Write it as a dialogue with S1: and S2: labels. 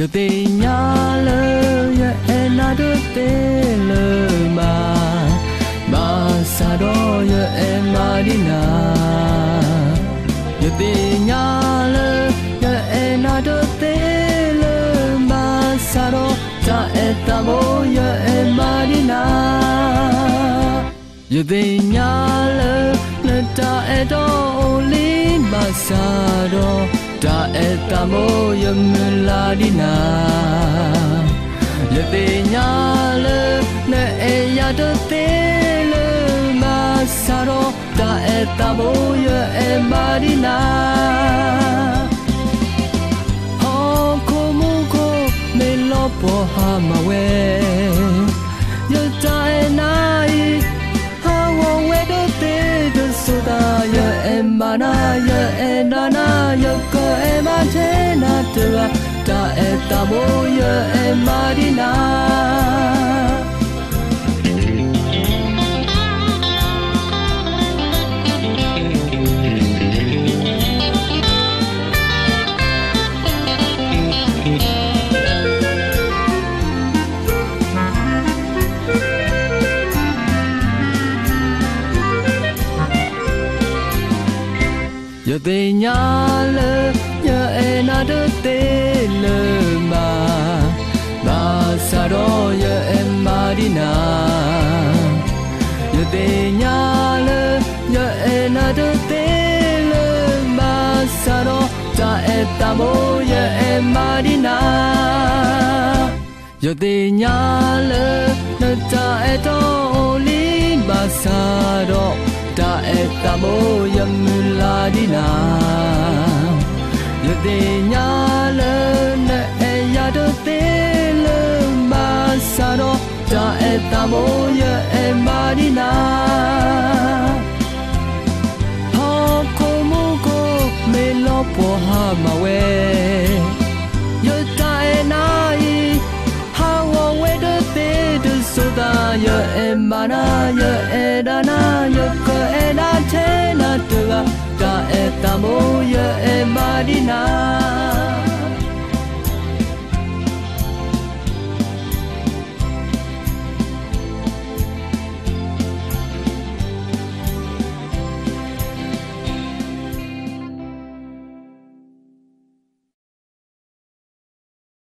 S1: Yo te nyala ya enado te le ma sado ya emadina. Yo te nyala ya enado te le ma sado ta etamo ya emadina. Yo te nyala le ta edo li ma sado ta etamo ya meladina. Yo te nyala le eya do te le ma sado ta etamo ya emadina. Ho como ko me lo po ha ma we. Yo ta enai ha wo we do te do soda ya emana ya enana ya ko ematena tua ta etamo ya emadina. Yo te nyala ya enado te le ma sado ya emadina. Yo te nyala ya enado te le ma sado ta etamo ya emadina. Yo te nyala ta eto li ma sado ta etamo ya meladina. Yo te nyala na eya do te le ma sado ta etamo ya emadina. Ho como ko me lo po ha ma we. Yo ta enai ha wo we do te do soda ya emana ya edana ya ko eda tena tua ta etamo ya emadina.